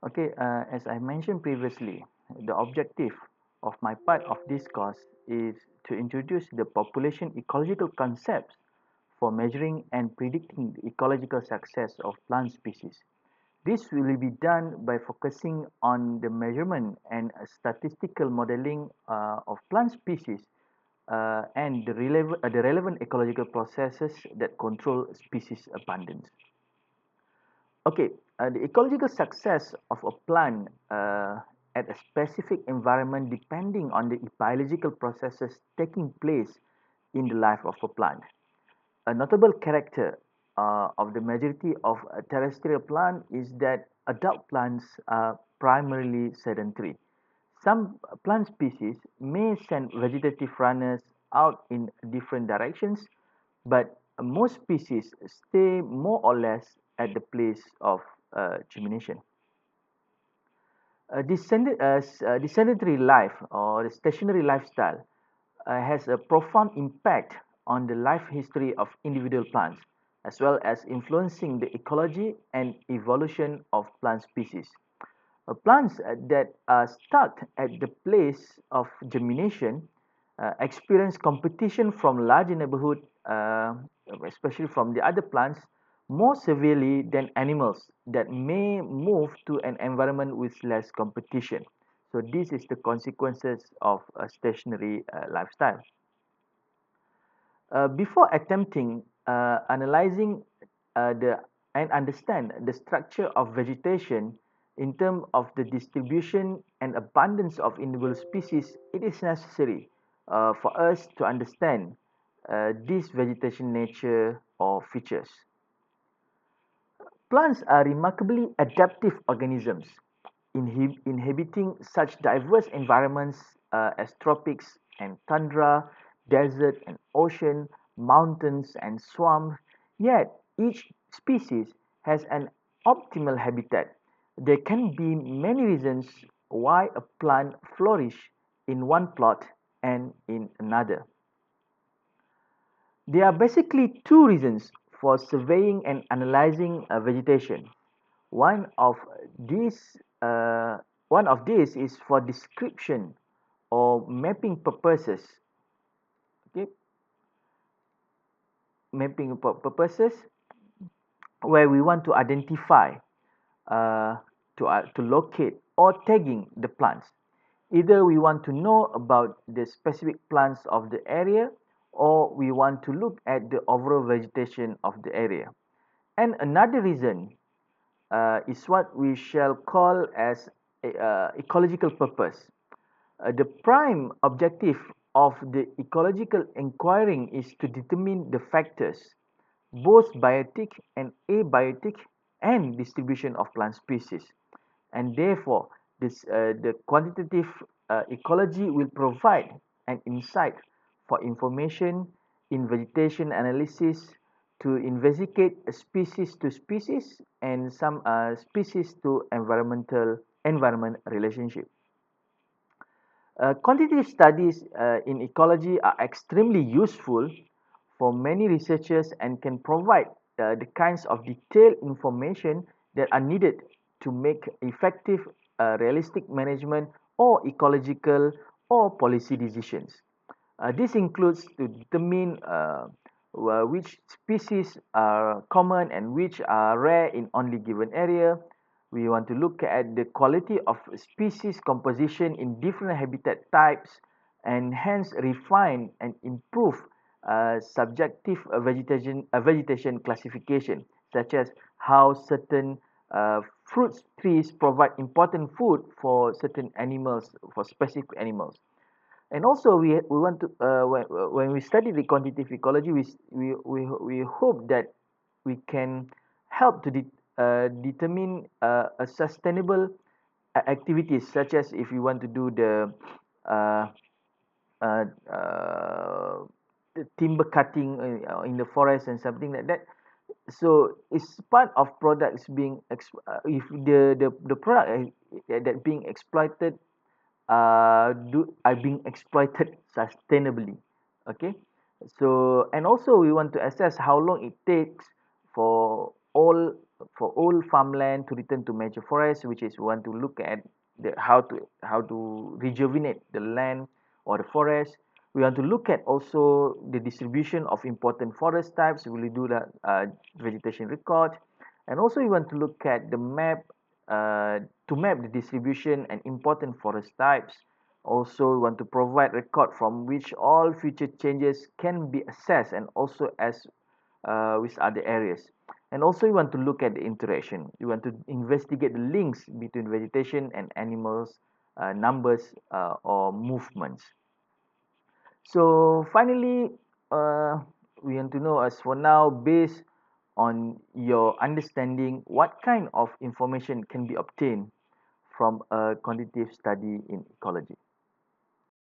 Okay, as I mentioned previously, the objective of my part of this course is to introduce the population ecological concepts for measuring and predicting the ecological success of plant species. This will be done by focusing on the measurement and statistical modeling of plant species and the relevant ecological processes that control species abundance. Okay, the ecological success of a plant at a specific environment depending on the biological processes taking place in the life of a plant. A notable character of the majority of terrestrial plant is that adult plants are primarily sedentary. Some plant species may send vegetative runners out in different directions, but most species stay more or less at the place of germination. The sedentary life or the stationary lifestyle has a profound impact on the life history of individual plants, as well as influencing the ecology and evolution of plant species. Plants that are stuck at the place of germination experience competition from large neighborhood, especially from the other plants, more severely than animals that may move to an environment with less competition. So this is the consequences of a stationary lifestyle. Before attempting analyzing the and understand the structure of vegetation in terms of the distribution and abundance of individual species, it is necessary for us to understand this vegetation nature or features. Plants are remarkably adaptive organisms, inhabiting such diverse environments as tropics and tundra, desert and ocean, mountains and swamps. Yet each species has an optimal habitat. There can be many reasons why a plant flourish in one plot and in another. There are basically two reasons for surveying and analyzing vegetation. One of these, one of these is for description or mapping purposes. Okay, mapping purposes where we want to identify, uh, to locate or tagging the plants. Either we want to know about the specific plants of the area or we want to look at the overall vegetation of the area. And another reason is what we shall call as ecological purpose. The prime objective of the ecological inquiring is to determine the factors, both biotic and abiotic, and distribution of plant species. And therefore, the quantitative ecology will provide an insight for information in vegetation analysis to investigate a species to species and some species to environment relationship. Quantitative studies in ecology are extremely useful for many researchers and can provide the kinds of detailed information that are needed to make effective, realistic management or ecological or policy decisions. This includes to determine which species are common and which are rare in only given area. We want to look at the quality of species composition in different habitat types and hence refine and improve subjective vegetation classification, such as how certain fruit trees provide important food for certain animals, for specific animals. And also we want to when we study the quantitative ecology, we hope that we can help to determine a sustainable activities, such as if you want to do uh, uh, uh, the timber cutting in the forest and something like that. So it's part of products being if the product that being exploited are being exploited sustainably. Okay, so and also we want to assess how long it takes for all for old farmland to return to major forest, which is we want to look at how to rejuvenate the land or the forest. We want to look at also the distribution of important forest types. We will do the vegetation record, and also we want to look at the map to map the distribution and important forest types. Also, we want to provide record from which all future changes can be assessed, and also as with other areas. And also we want to look at the interaction. We want to investigate the links between vegetation and animals, numbers, or movements. So finally, we want to know, as for now, based on your understanding, what kind of information can be obtained from a quantitative study in ecology?